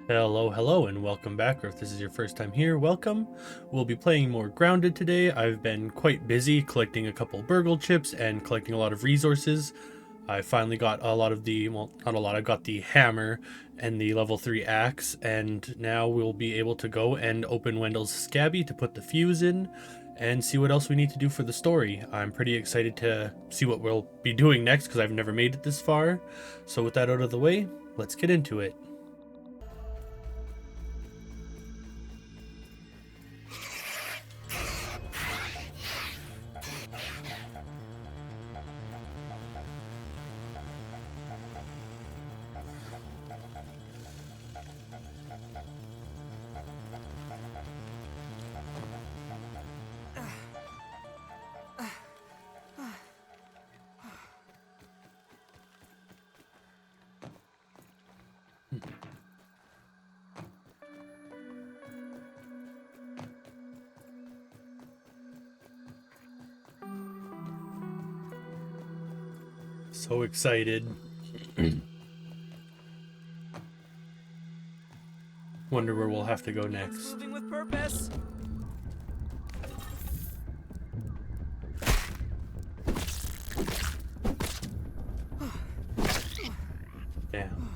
Hello, and welcome back, or if this is your first time here, welcome. We'll be playing more Grounded today. I've been quite busy collecting a couple Burgle chips and collecting a lot of resources. I finally got a lot of the, well, not a lot, I got the hammer and the level 3 axe, and now we'll be able to go and open Wendell's Scabby to put the fuse in and see what else we need to do for the story. I'm pretty excited to see what we'll be doing next because I've never made it this far. So with that out of the way, let's get into it. So excited. Wonder where we'll have to go next. Moving with purpose. Damn.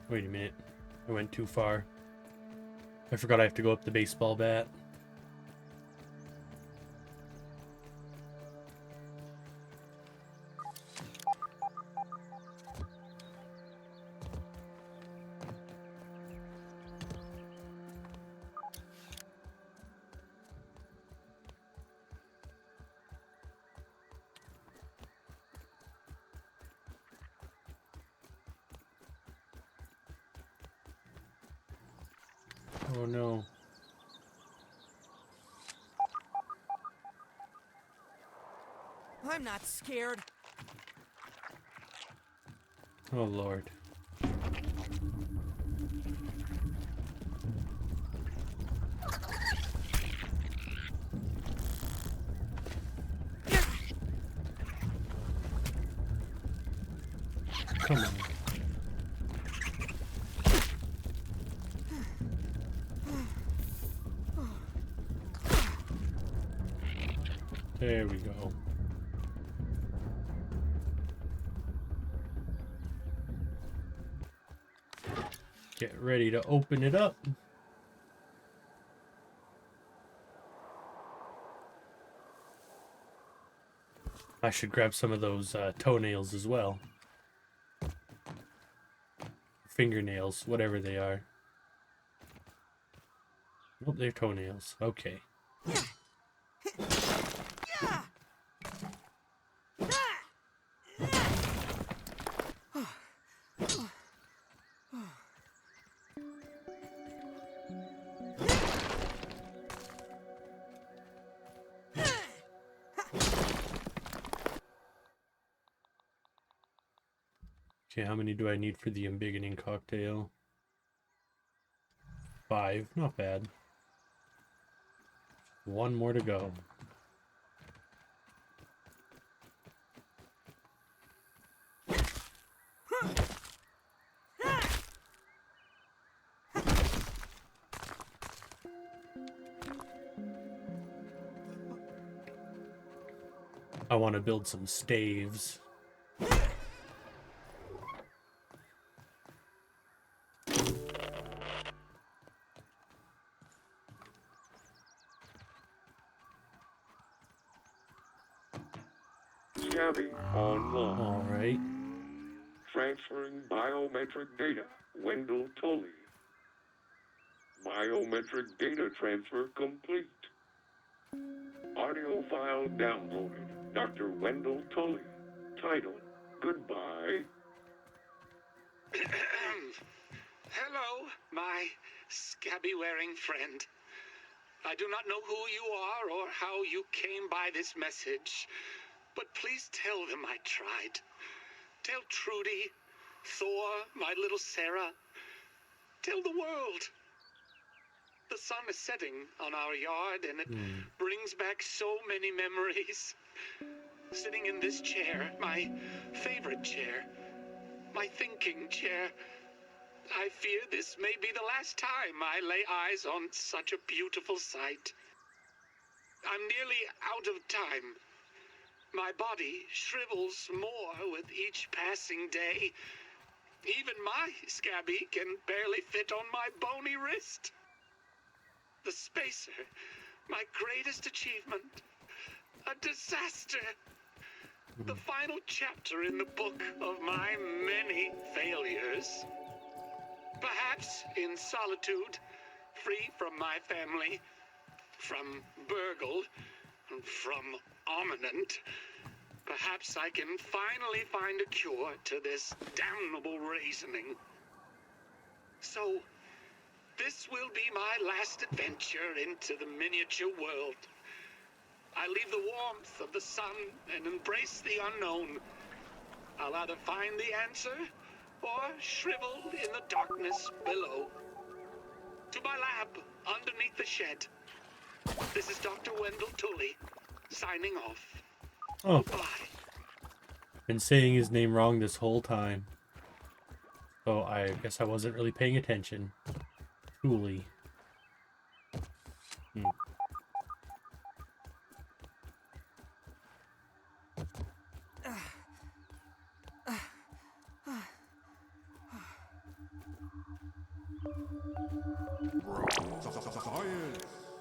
Wait a minute. I went too far. I forgot I have to go up the baseball bat. Oh no. I'm not scared. Oh Lord. Come on. There we go. Get ready to open it up. I should grab some of those toenails as well. Fingernails, whatever they are. Oh, they're toenails. Okay. Okay, how many do I need for the embigenning cocktail? 5, not bad. One more to go. I want to build some staves. Scabby online. All right. Transferring biometric data. Wendell Tully. Biometric data transfer complete. Audio file downloaded. Dr. Wendell Tully. Title: Goodbye. Hello, my scabby-wearing friend. I do not know who you are or how you came by this message, but please tell them I tried. Tell Trudy, Thor, my little Sarah. Tell the world. The sun is setting on our yard, and it brings back so many memories. Sitting in this chair, my favorite chair, my thinking chair, I fear this may be the last time I lay eyes on such a beautiful sight. I'm nearly out of time. My body shrivels more with each passing day. Even my scabby can barely fit on my bony wrist. The spacer, my greatest achievement, a disaster. The final chapter in the book of my many failures. Perhaps in solitude, free from my family, from burgle, from ominent, perhaps I can finally find a cure to this damnable reasoning. So, this will be my last adventure into the miniature world. I leave the warmth of the sun and embrace the unknown. I'll either find the answer or shrivel in the darkness below. To my lab underneath the shed. This is Dr. Wendell Tully, signing off. Oh, Bye. been saying his name wrong this whole time. So I guess I wasn't really paying attention. Tully.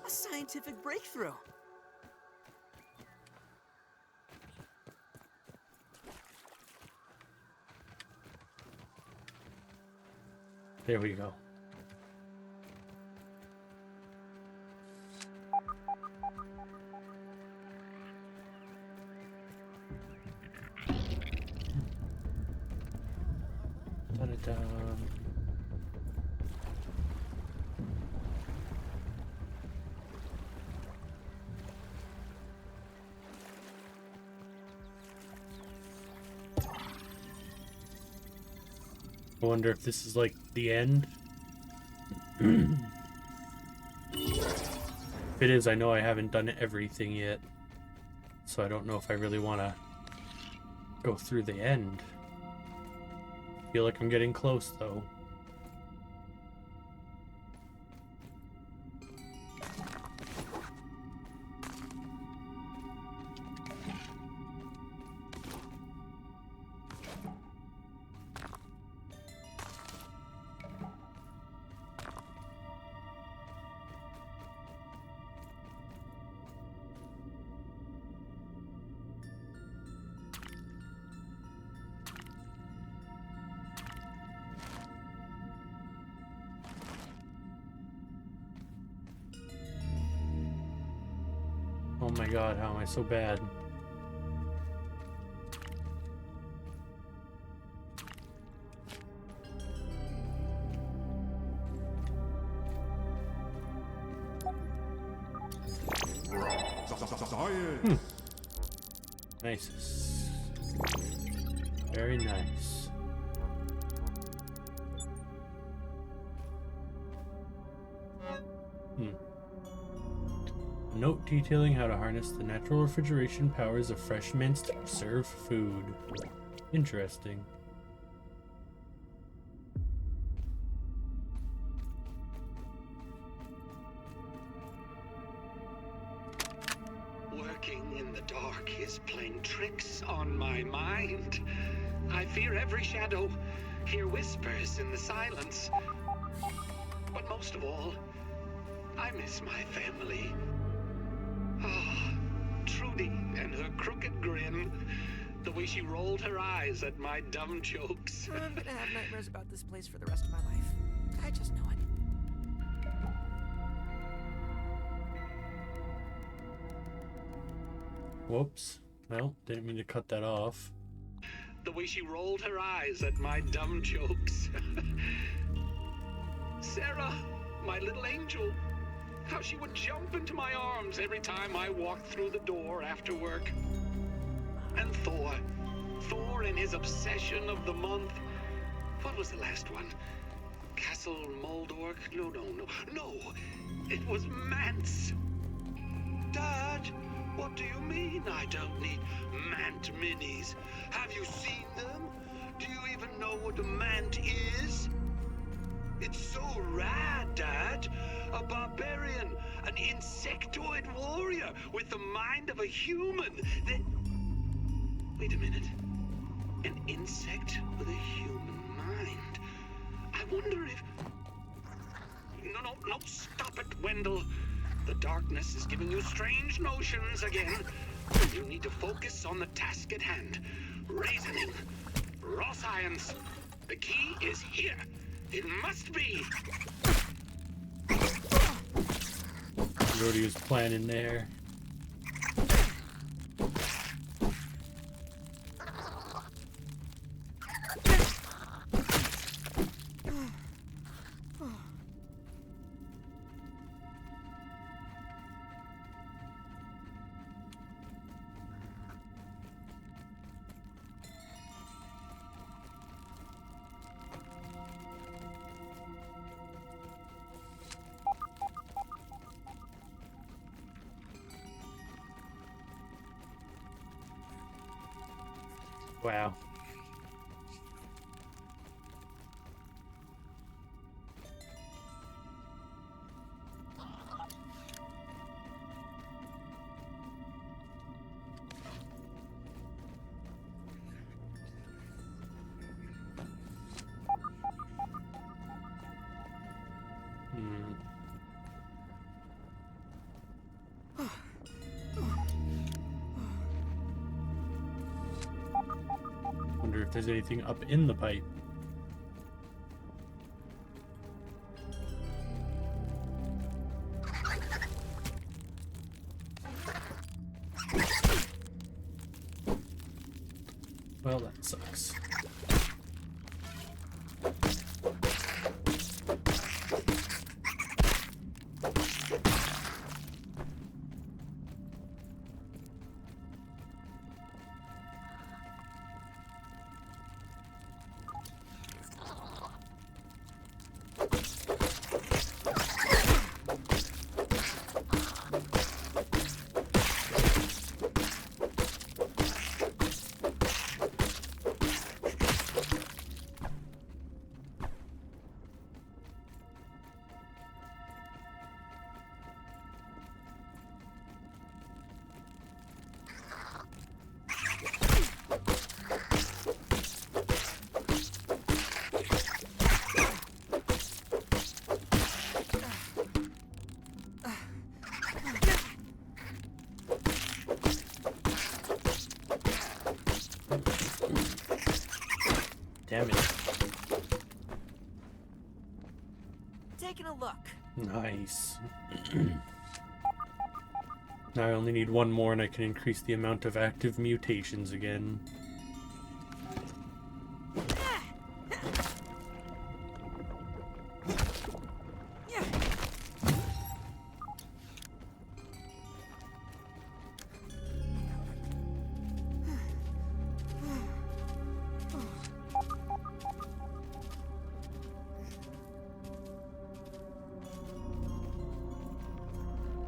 A scientific breakthrough. There we go. Da-da-da. I wonder if this is like the end. If it is, I know I haven't done everything yet, so I don't know if I really want to go through the end. Feel like I'm getting close though. Oh my god, how am I so bad? Nice. Very nice. Note detailing how to harness the natural refrigeration powers of fresh mints to preserve food. Interesting. Working in the dark is playing tricks on my mind. I fear every shadow, hear whispers in the silence. But most of all, I miss my family. Ah, Trudy and her crooked grin, The way she rolled her eyes at my dumb jokes. I'm gonna have nightmares about this place for the rest of my life. I just know it. Whoops. Well, didn't mean to cut that off. The way she rolled her eyes at my dumb jokes. Sarah, my little angel. How she would jump into my arms every time I walked through the door after work. And Thor. Thor and his obsession of the month. What was the last one? Castle Moldork? No. No, it was Mance. Dad, what do you mean I don't need Mant minis? Have you seen them? Do you even know what a Mant is? It's so rad, Dad. A barbarian, an insectoid warrior with the mind of a human. Wait a minute. An insect with a human mind. I wonder if... No, stop it, Wendell. The darkness is giving you strange notions again. You need to focus on the task at hand. Reasoning. Raw science. The key is here. It must be. Brody was planning there. Wow. Wonder if there's anything up in the pipe. Well, that sucks. Damn it. Taking a look. Nice. Now I only need one more and I can increase the amount of active mutations again.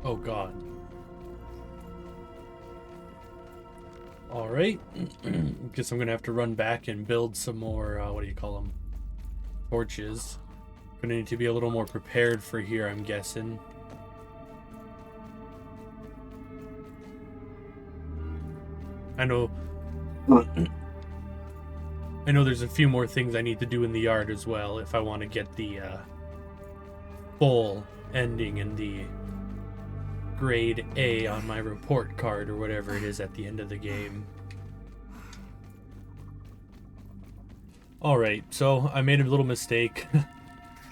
Oh god. Alright. Guess I'm gonna have to run back and build some more, what do you call them? Torches. Gonna need to be a little more prepared for here, I'm guessing. I know there's a few more things I need to do in the yard as well if I want to get the full ending and the grade A on my report card or whatever it is at the end of the game. Alright, so I made a little mistake.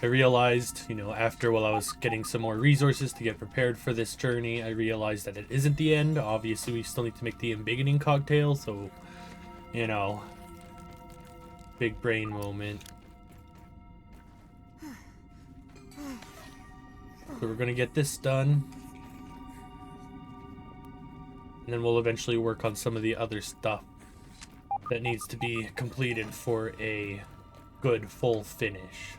I realized, after while I was getting some more resources to get prepared for this journey, I realized that it isn't the end. Obviously, we still need to make the embigenning cocktail, so, big brain moment. So we're gonna get this done. And then we'll eventually work on some of the other stuff that needs to be completed for a good full finish.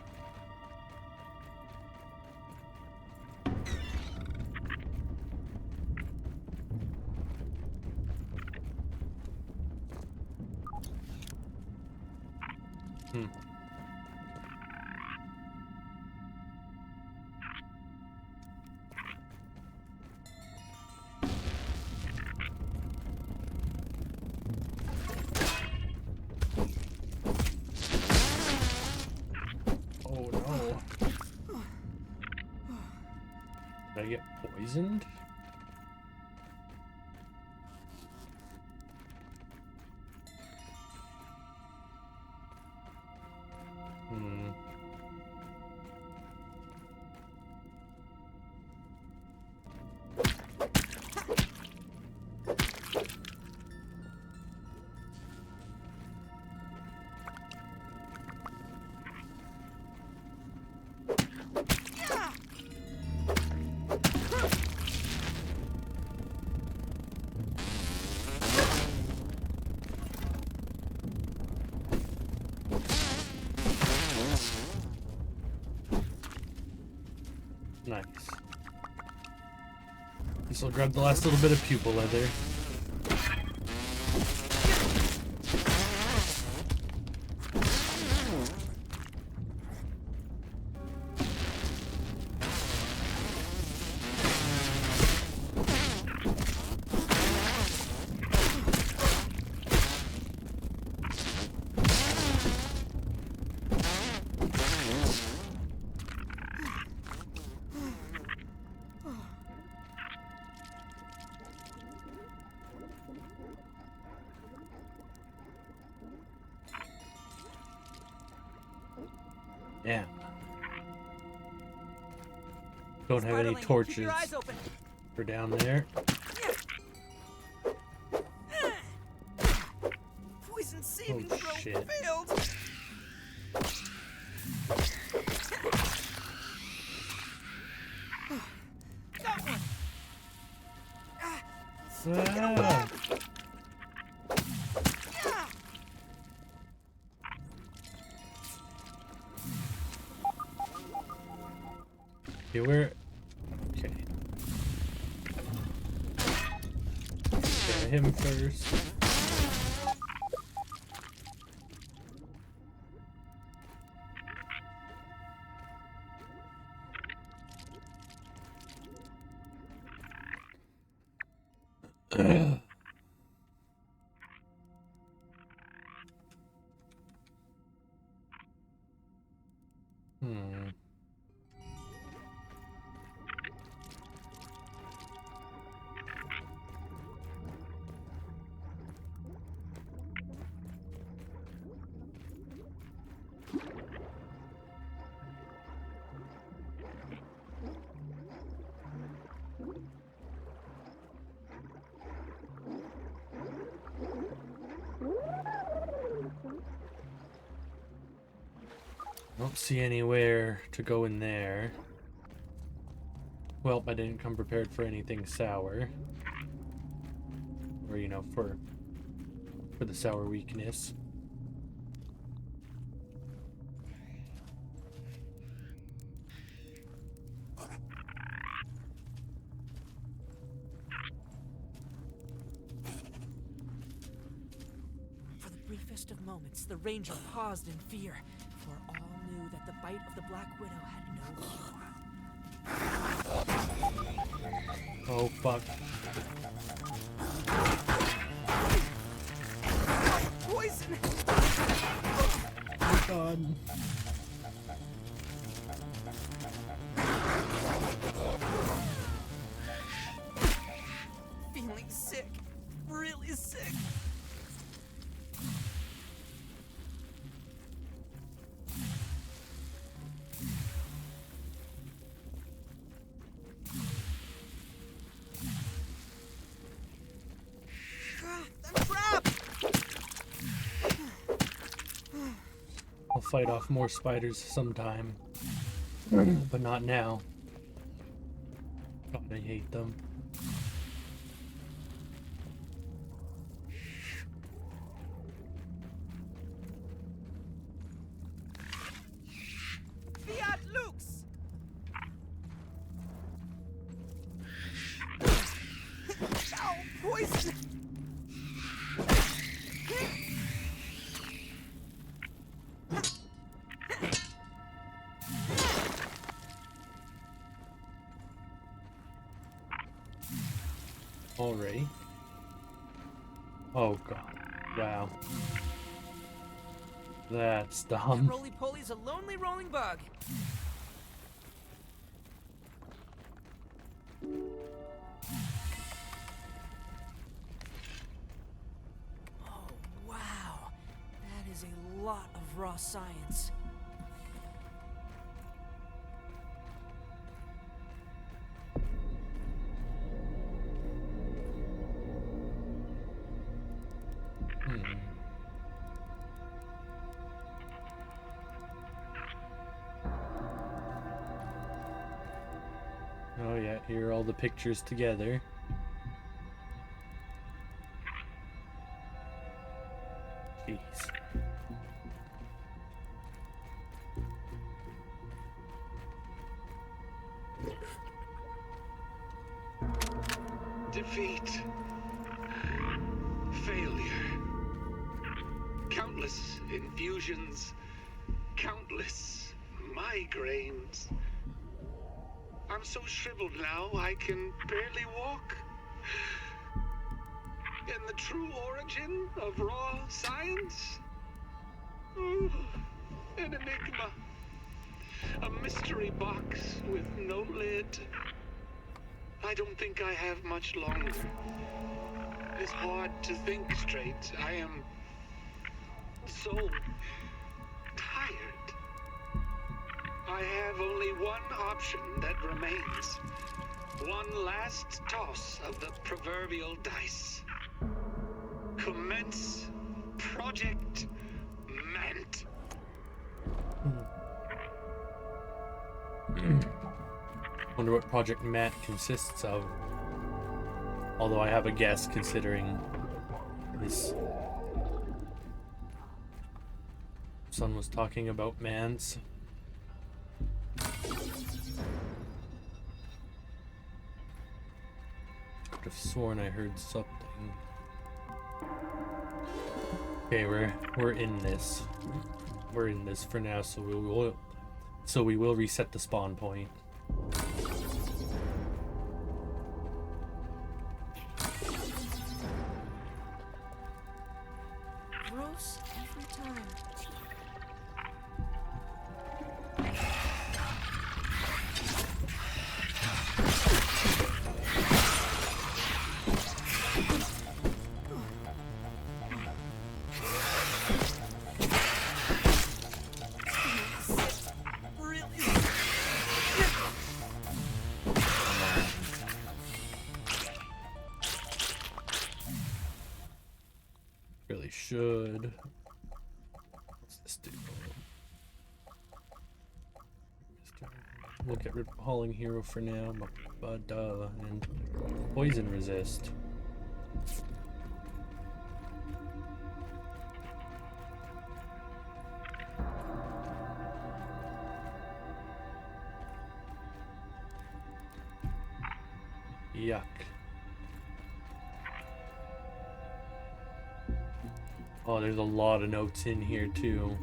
Oh no. Did I get poisoned? Nice. This will grab the last little bit of pupil leather. Yeah. Don't have any torches for down there. Poison saving Oh, throw shit. failed. Got one. Ah. Okay, where? Okay. Get him first. Hmm. Don't see anywhere to go in there. Well, I didn't come prepared for anything sour. Or, for the sour weakness. For the briefest of moments, the ranger paused in fear, for all knew that the bite of the Black Widow had no cure. Oh, fuck. Poison! Oh, God. Feeling sick. Really sick. I'll fight off more spiders sometime, but not now. God, I hate them. Fiat Lux! Ow, poison! Already? Oh god. Wow. That's dumb. Roly-poly's a lonely rolling bug. Oh, wow. That is a lot of raw science. Oh yeah, here are all the pictures together. Jeez. Defeat. Failure. Countless infusions. Countless migraines. I'm so shriveled now, I can barely walk. And the true origin of raw science? Oh, an enigma. A mystery box with no lid. I don't think I have much longer. It's hard to think straight. I am so tired. I have only one option that remains. One last toss of the proverbial dice. Commence Project Mant. Wonder what Project Matt consists of. Although I have a guess, considering this son was talking about Mans. Could have sworn I heard something. Okay, we're in this. We're in this for now, so we will reset the spawn point. Gross every time. Really should. What's this do? We'll get rid of Hauling Hero for now, and Poison Resist. Yuck. Oh, there's a lot of notes in here too.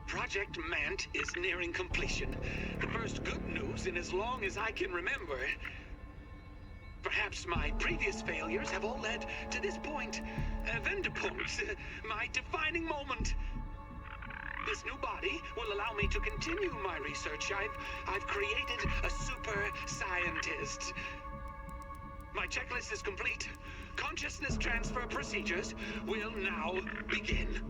Project Mant is nearing completion. The first good news in as long as I can remember. Perhaps my previous failures have all led to this point. Wendepunkt, my defining moment. This new body will allow me to continue my research. I've created a super scientist. My checklist is complete. Consciousness transfer procedures will now begin.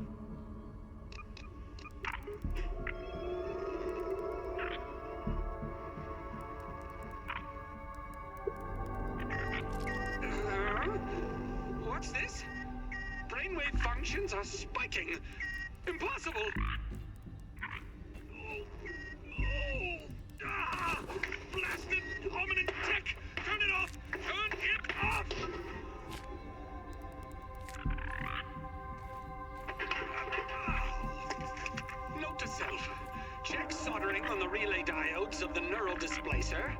What's this? Brainwave functions are spiking. Impossible! Blasted hominid tech! Turn it off! Turn it off! Note to self. Check soldering on the relay diodes of the neural displacer.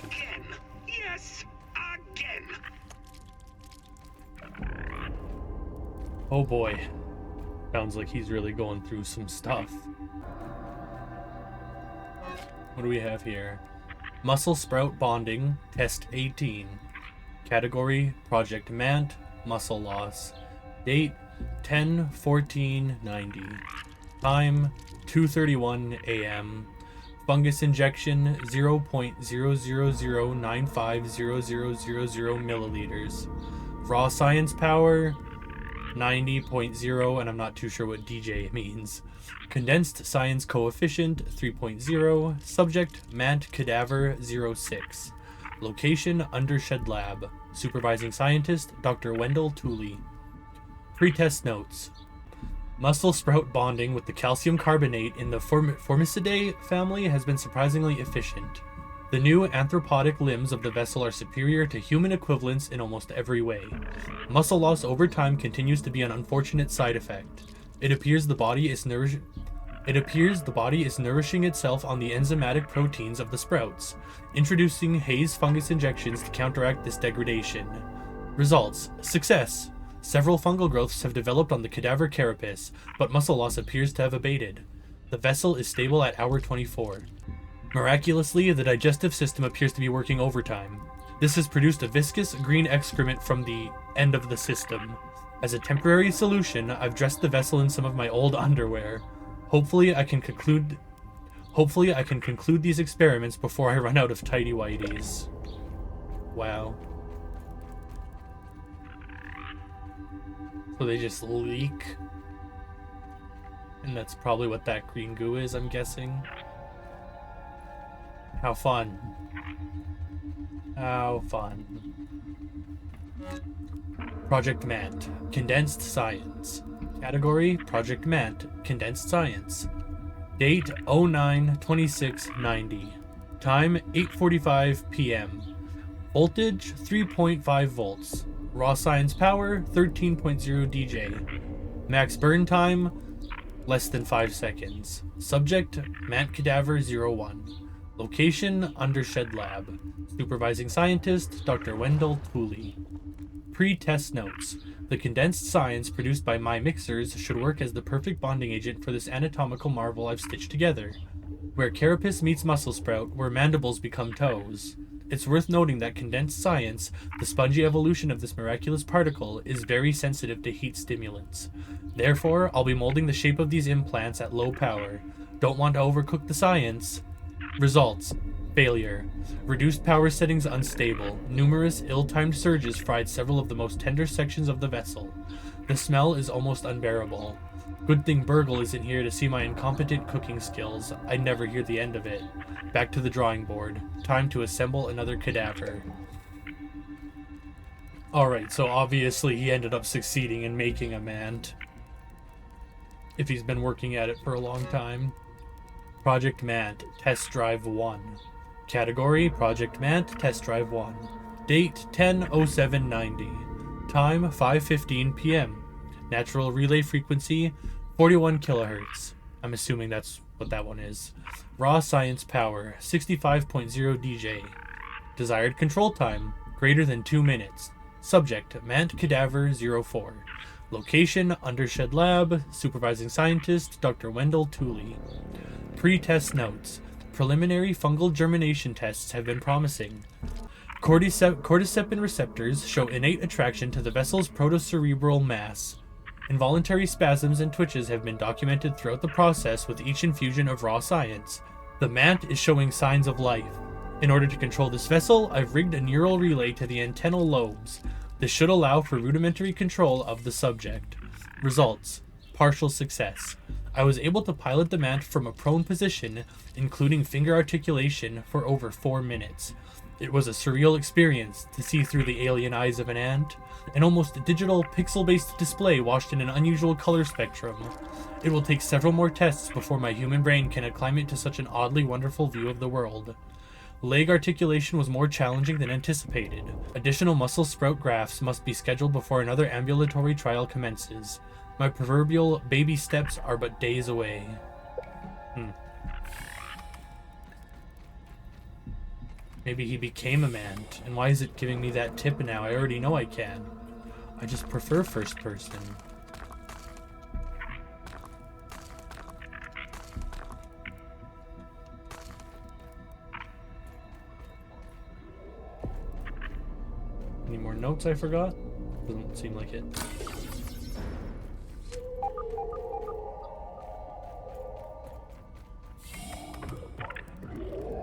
Again. Yes, again. Oh boy. Sounds like he's really going through some stuff. What do we have here? Muscle sprout bonding, test 18. Category, Project Mant, muscle loss. Date, 10/14/90. Time, 2:31 a.m. Fungus injection, 0.000950000 milliliters. Raw science power, 90.0, and I'm not too sure what DJ means. Condensed science coefficient 3.0. Subject Mant cadaver 06. Location Undershed Lab. Supervising scientist Dr. Wendell Tooley. Pre-test notes. Muscle sprout bonding with the calcium carbonate in the Formicidae family has been surprisingly efficient. The new anthropodic limbs of the vessel are superior to human equivalents in almost every way. Muscle loss over time continues to be an unfortunate side effect. It appears the body is nourishing itself on the enzymatic proteins of the sprouts, introducing haze fungus injections to counteract this degradation. Results: success. Several fungal growths have developed on the cadaver carapace, but muscle loss appears to have abated. The vessel is stable at hour 24. Miraculously, the digestive system appears to be working overtime. This has produced a viscous green excrement from the end of the system. As a temporary solution, I've dressed the vessel in some of my old underwear. Hopefully I can conclude these experiments before I run out of tidy whities. Wow. So they just leak. And that's probably what that green goo is, I'm guessing. How fun. How fun. Project Mant. Condensed Science. Category, Project Mant. Condensed Science. Date, 09/26/90. Time, 8:45 p.m. Voltage, 3.5 volts. Raw science power, 13.0 DJ. Max burn time, less than 5 seconds. Subject, Mant Cadaver 01. Location, Undershed Lab. Supervising scientist, Dr. Wendell Tooley. Pre-test notes. The condensed science produced by my mixers should work as the perfect bonding agent for this anatomical marvel I've stitched together. Where carapace meets muscle sprout, where mandibles become toes. It's worth noting that condensed science, the spongy evolution of this miraculous particle, is very sensitive to heat stimulants. Therefore, I'll be molding the shape of these implants at low power. Don't want to overcook the science. Results: failure. Reduced power settings unstable. Numerous ill-timed surges fried several of the most tender sections of the vessel. The smell is almost unbearable. Good thing Burgle isn't here to see my incompetent cooking skills. I'd never hear the end of it. Back to the drawing board. Time to assemble another cadaver. Alright, so obviously he ended up succeeding in making a Mant. If he's been working at it for a long time. Project Mant, Test Drive 1. Category, Project Mant, Test Drive 1. Date, 10/07/90. Time, 5:15 p.m. Natural relay frequency, 41 kilohertz. I'm assuming that's what that one is. Raw science power, 65.0 DJ. Desired control time, greater than 2 minutes. Subject, Mant Cadaver 04. Location, Undershed Lab. Supervising scientist, Dr. Wendell Tooley. Pre-test notes. Preliminary fungal germination tests have been promising. Cordycepin receptors show innate attraction to the vessel's protocerebral mass. Involuntary spasms and twitches have been documented throughout the process with each infusion of raw science. The mant is showing signs of life. In order to control this vessel, I've rigged a neural relay to the antennal lobes. This should allow for rudimentary control of the subject. Results: partial success. I was able to pilot the mant from a prone position, including finger articulation, for over 4 minutes. It was a surreal experience to see through the alien eyes of an ant, an almost digital pixel-based display washed in an unusual color spectrum. It will take several more tests before my human brain can acclimate to such an oddly wonderful view of the world. Leg articulation was more challenging than anticipated. Additional muscle sprout grafts must be scheduled before another ambulatory trial commences. My proverbial baby steps are but days away. Maybe he became a mant, and why is it giving me that tip now? I already know I can. I just prefer first person. Any more notes I forgot? Doesn't seem like it.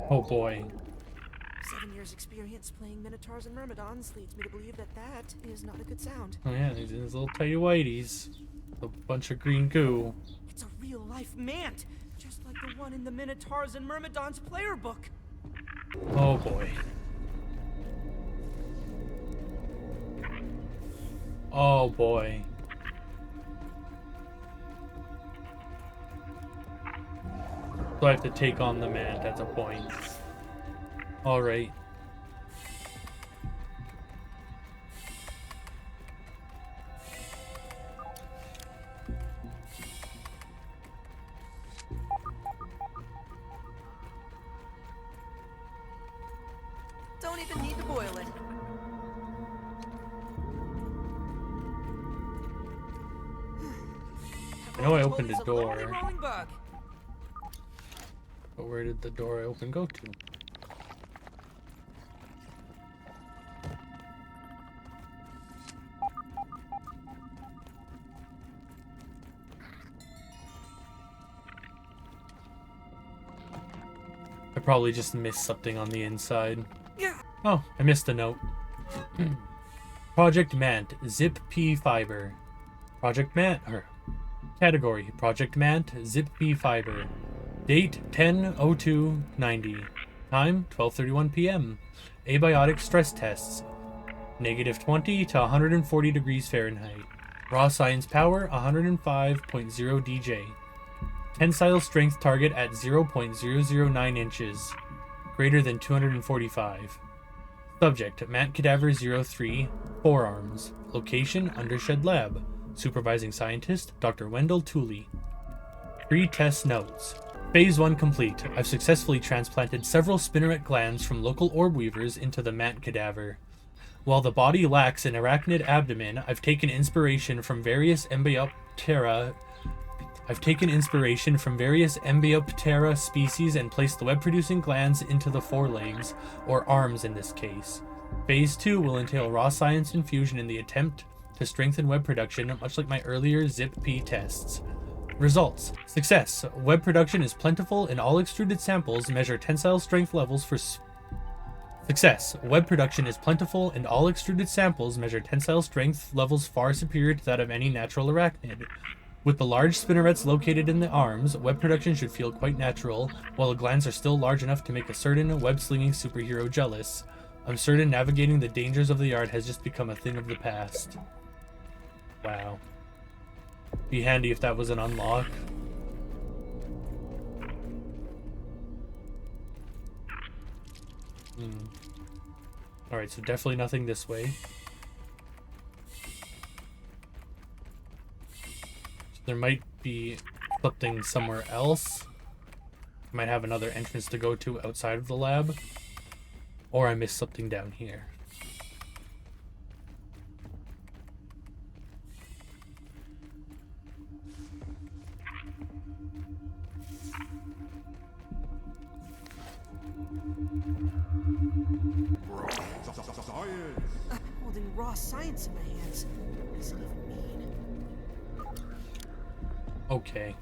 Oh boy. 7 years experience playing Minotaurs and Myrmidons leads me to believe that that is not a good sound. Oh yeah, these little tighty whities. A bunch of green goo. It's a real-life mant, just like the one in the Minotaurs and Myrmidons player book. Oh boy. Oh boy. So I have to take on the mant at a point. Alright. Don't even need to boil it. I know I opened a Always door. lonely rolling bug. But where did the door I opened go to? I probably just missed something on the inside. Yeah. Oh, I missed a note. Project Mant, Zip P Fiber. Project Mant, category, Project Mant, Zip P Fiber. Date 10/02/90. Time 12:31 p.m. Abiotic stress tests. -20 to 140 degrees Fahrenheit. Raw science power 105.0 DJ. Tensile strength target at 0.009 inches. Greater than 245. Subject Mant Cadaver 03, forearms. Location Undershed Lab. Supervising scientist Dr. Wendell Tooley. Pre-test notes. Phase 1 complete. I've successfully transplanted several spinneret glands from local orb weavers into the Mant cadaver. While the body lacks an arachnid abdomen, I've taken inspiration from various Embioptera species and placed the web-producing glands into the forelegs, or arms in this case. Phase 2 will entail raw science infusion in the attempt to strengthen web production, much like my earlier Zip-P tests. Results. Success. Web production is plentiful and all extruded samples measure tensile strength levels for Success. Web production is plentiful and all extruded samples measure tensile strength levels far superior to that of any natural arachnid. With the large spinnerets located in the arms, web production should feel quite natural, while the glands are still large enough to make a certain web-slinging superhero jealous. I'm certain navigating the dangers of the yard has just become a thing of the past. Wow. Be handy if that was an unlock. Alright, so definitely nothing this way. So there might be something somewhere else. I might have another entrance to go to outside of the lab. Or I missed something down here. Holding raw science in my hands. What does it even mean? Okay.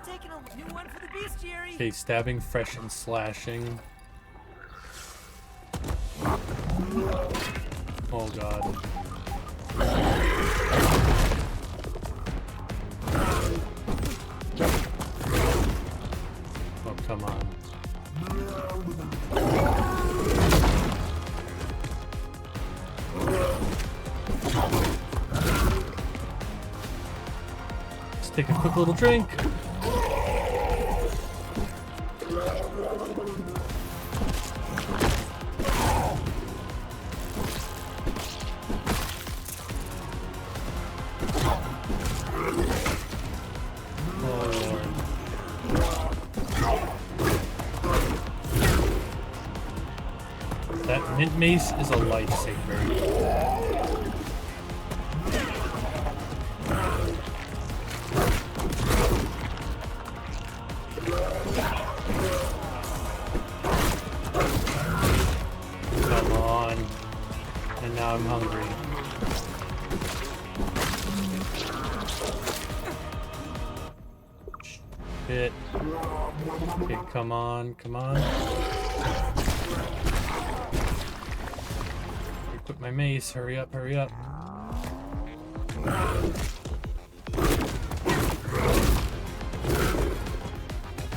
Taking a new one for the bestiary. Okay, stabbing, fresh, and slashing. Oh god. Oh, come on. Let's take a quick little drink. That mint mace is a lifesaver. Come on. And now I'm hungry. Shit. Okay, come on, come on. Equip my mace, hurry up, hurry up.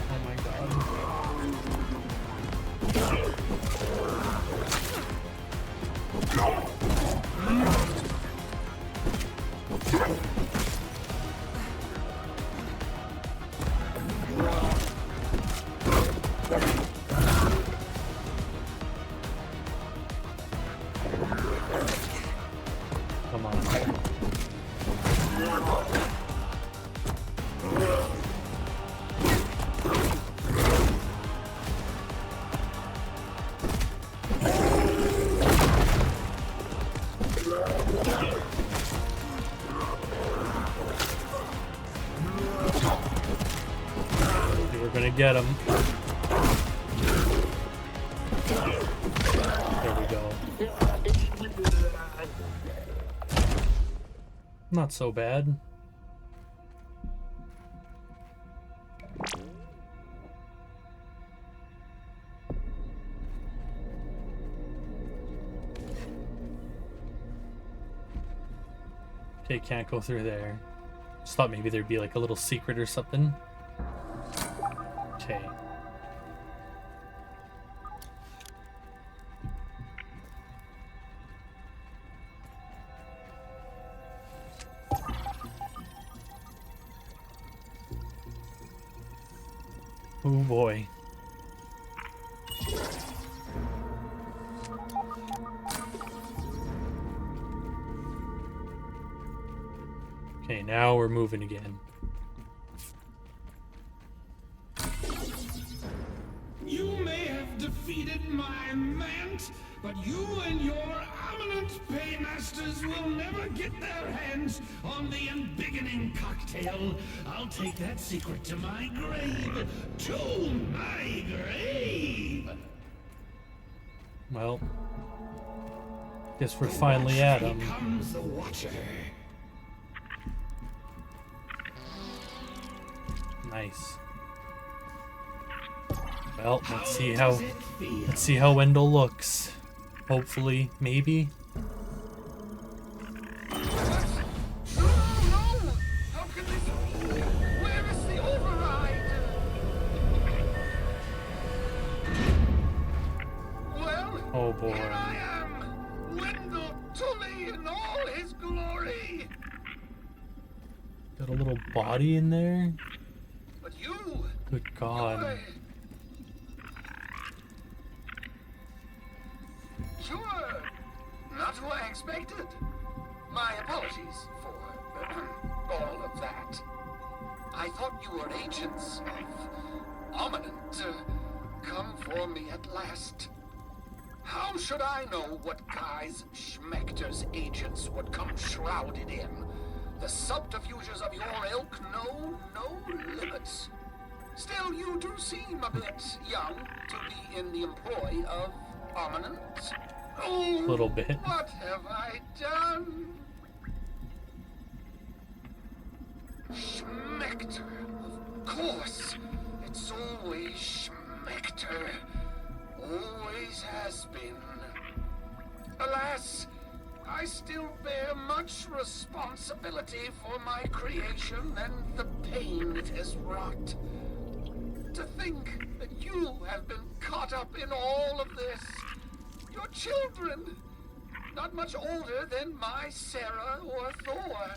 Oh my god. Come on. We're gonna get him. There we go. Not so bad. Okay, can't go through there. Just thought maybe there'd be like a little secret or something. Okay. Oh boy. Okay, now we're moving again. You may have defeated my Mant, but you and your eminent paymasters will never get their hands on the embigenning cocktail. I'll take that secret to my grave. To my grave! Well, guess we're finally at him. Here comes the Watcher. Nice. Well, let's see how Wendell looks. Hopefully, maybe. No! How can this be? Where is the override? Well, Oh boy. here I am, Wendell Tully in all his glory. Got a little body in there. But you, Good God. You were not who I expected. My apologies for all of that. I thought you were agents of Ominent to come for me at last. How should I know what guise Schmechter's agents would come shrouded in? The subterfuges of your ilk know no limits. Still, you do seem a bit young to be in the employ of Ominent. Oh, little bit. What have I done? Schmechter, of course. It's always Schmechter. Always has been. Alas, I still bear much responsibility for my creation and the pain it has wrought. To think that you have been caught up in all of this. Your children, not much older than my Sarah or Thor.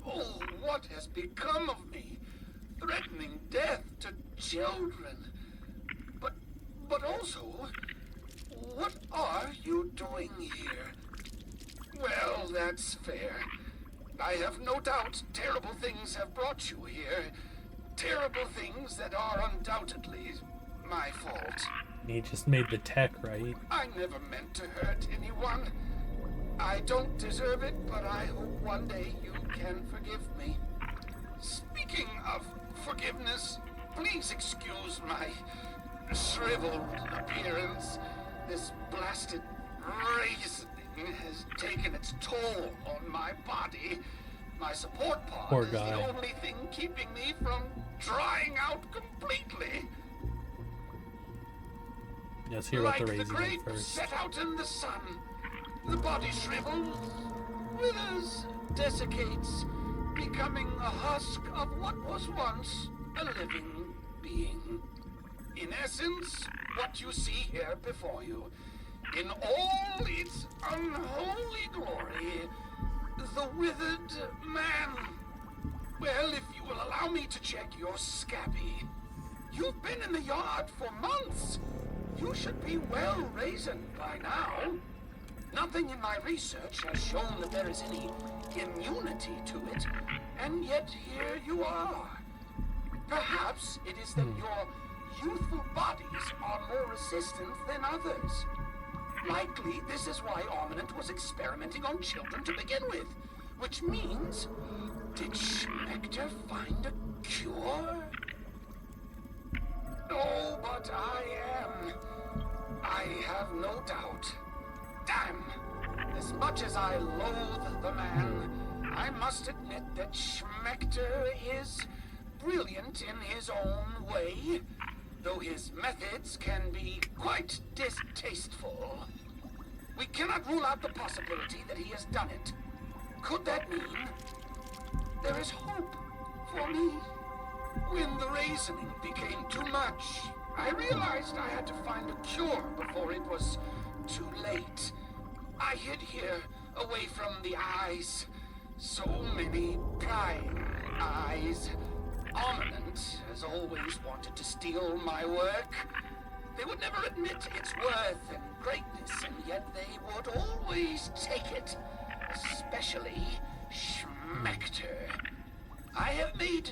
Oh, what has become of me? Threatening death to children. But also, what are you doing here? Well, that's fair. I have no doubt terrible things have brought you here. Terrible things that are undoubtedly my fault. He just made the tech, right? I never meant to hurt anyone. I don't deserve it, but I hope one day you can forgive me. Speaking of forgiveness, please excuse my shriveled appearance. This blasted raisin has taken its toll on my body. My support pod Poor is guy. the only thing keeping me from drying out completely. Let's hear Like about the the raisin grape first. set out in the sun, the body shrivels, withers, desiccates, becoming a husk of what was once a living being. In essence, what you see here before you, in all its unholy glory, the withered man. Well, if you will allow me to check your scabby, you've been in the yard for months. You should be well raisined by now. Nothing in my research has shown that there is any immunity to it, and yet here you are. Perhaps it is that your youthful bodies are more resistant than others. Likely, this is why Armament was experimenting on children to begin with. Which means, did Schmechter find a cure? Oh, but I have no doubt. Damn! As much as I loathe the man, I must admit that Schmechter is brilliant in his own way, though his methods can be quite distasteful. We cannot rule out the possibility that he has done it. Could that mean there is hope for me? When the raisoning became too much, I realized I had to find a cure before it was too late. I hid here, away from the eyes. So many prying eyes. Armament has always wanted to steal my work. They would never admit its worth and greatness, and yet they would always take it. Especially Schmechter. I have made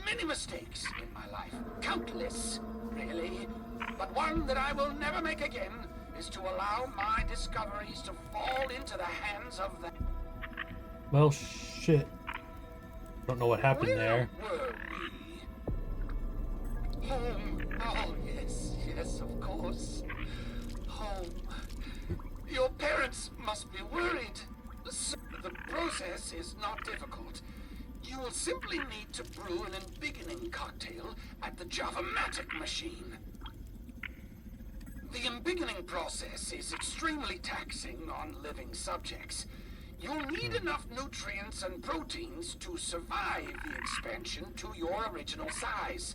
many mistakes in my life. Countless, really. But one that I will never make again is to allow my discoveries to fall into the hands of the... Well, shit. Don't know what happened there. Where were we? Home. Oh, yes, of course. Home. Your parents must be worried. So the process is not difficult. You will simply need to brew an embigenning cocktail at the Java-matic machine. The embigenning process is extremely taxing on living subjects. You'll need enough nutrients and proteins to survive the expansion to your original size.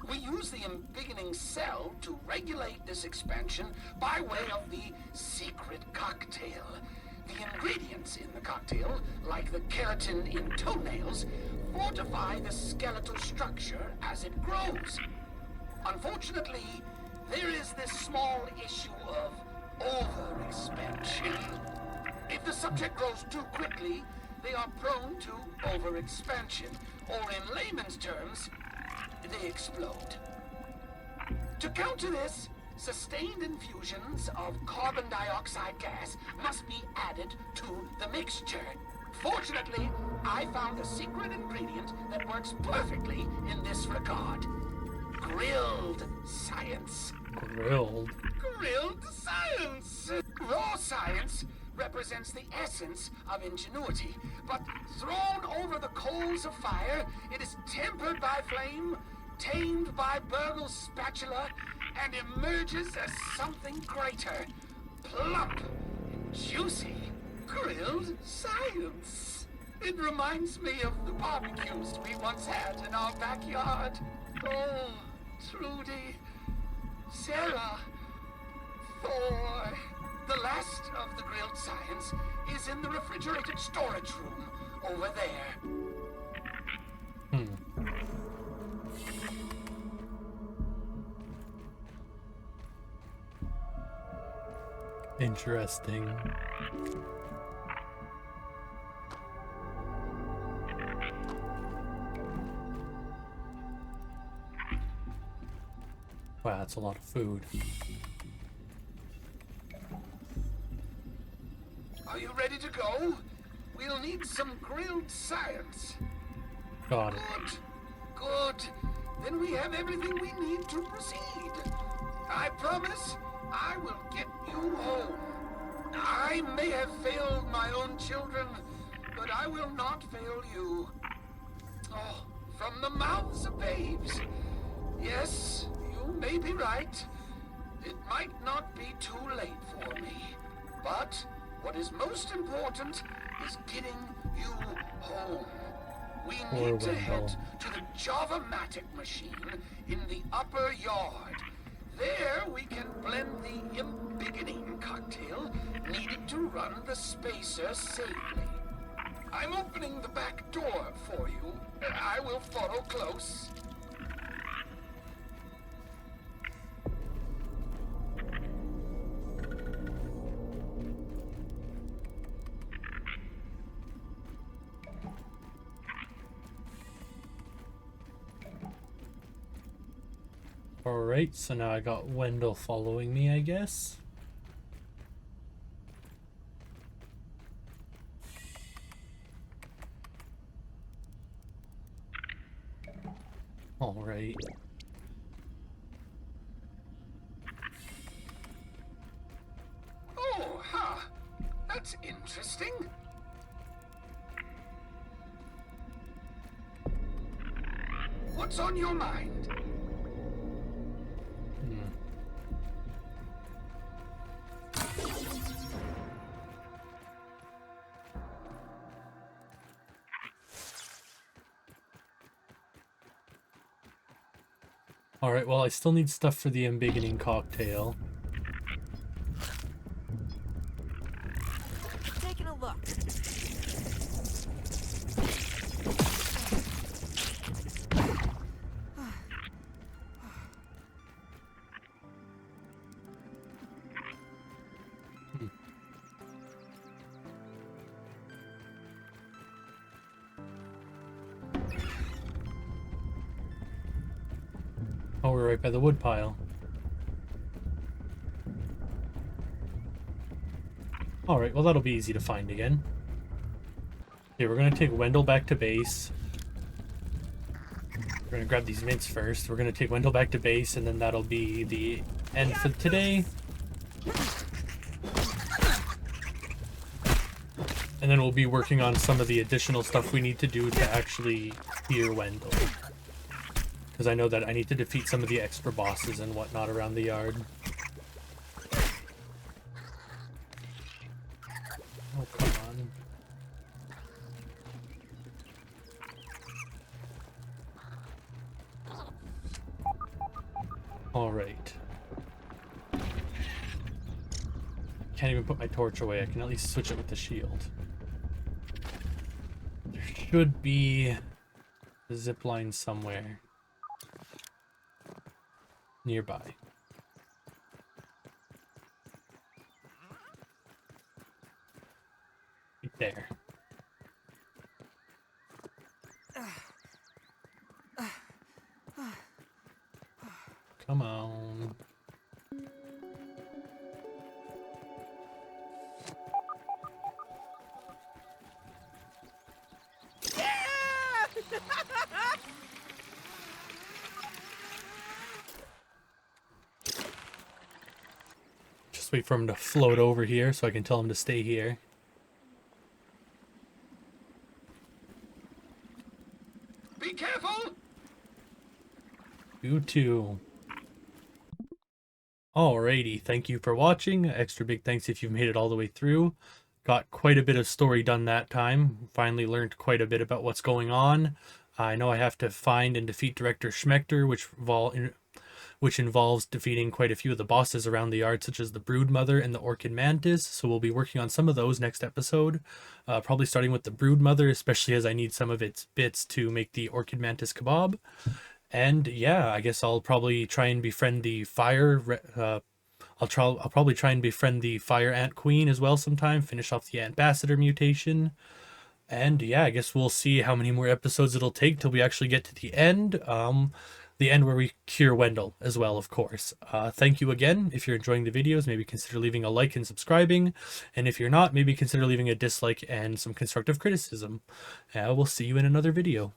We use the embigenning cell to regulate this expansion by way of the secret cocktail. The ingredients in the cocktail, like the keratin in toenails, fortify the skeletal structure as it grows. Unfortunately, there is this small issue of overexpansion. If the subject grows too quickly, they are prone to overexpansion, or in layman's terms, they explode. To counter this, sustained infusions of carbon dioxide gas must be added to the mixture. Fortunately, I found a secret ingredient that works perfectly in this regard. grilled science. Grilled. Grilled science! Raw science represents the essence of ingenuity, but thrown over the coals of fire, it is tempered by flame, tamed by Burgle's spatula, and emerges as something greater. Plump and juicy. Grilled science. It reminds me of the barbecues we once had in our backyard. Oh, Trudy, Sarah, Thor. The last of the grilled science is in the refrigerated storage room over there. Interesting. Wow, that's a lot of food. Are you ready to go? We'll need some grilled science. Got it. Good. Then we have everything we need to proceed. I promise I will get you home. I may have failed my own children, but I will not fail you. Oh, from the mouths of babes. Yes, you may be right. It might not be too late for me. But what is most important is getting you home. We Poor need to head Wendell. to the Java-matic machine in the upper yard. There we can blend the embigenning cocktail needed to run the spacer safely. I'm opening the back door for you. I will follow close. Alright, so now I got Wendell following me, I guess. Alright. Oh, huh. That's interesting. What's on your mind? Alright, well, I still need stuff for the embigenning cocktail. Taking a look. Oh, we're right by the wood pile. Alright, well that'll be easy to find again. Okay, we're gonna take Wendell back to base. We're gonna grab these mints first. We're gonna take Wendell back to base, and then that'll be the end for today. And then we'll be working on some of the additional stuff we need to do to actually clear Wendell. Because I know that I need to defeat some of the extra bosses and whatnot around the yard. Oh, come on. Alright. Can't even put my torch away. I can at least switch it with the shield. There should be a zip line somewhere nearby. Right there. Come on. Let's wait for him to float over here so I can tell him to stay here. Be careful! You too. Alrighty, thank you for watching. Extra big thanks if you've made it all the way through. Got quite a bit of story done that time. Finally learned quite a bit about what's going on. I know I have to find and defeat Director Schmechter, which involves defeating quite a few of the bosses around the yard, such as the Broodmother and the Orchid Mantis. So we'll be working on some of those next episode. Probably starting with the Broodmother, especially as I need some of its bits to make the Orchid Mantis kebab. And yeah, I guess I'll probably try and befriend the I'll probably try and befriend the Fire Ant Queen as well sometime. Finish off the Ambassador mutation. And yeah, I guess we'll see how many more episodes it'll take till we actually get to the end. The end where we cure Wendell as well, of course. Thank you again. If you're enjoying the videos, maybe consider leaving a like and subscribing. And if you're not, maybe consider leaving a dislike and some constructive criticism. We'll see you in another video.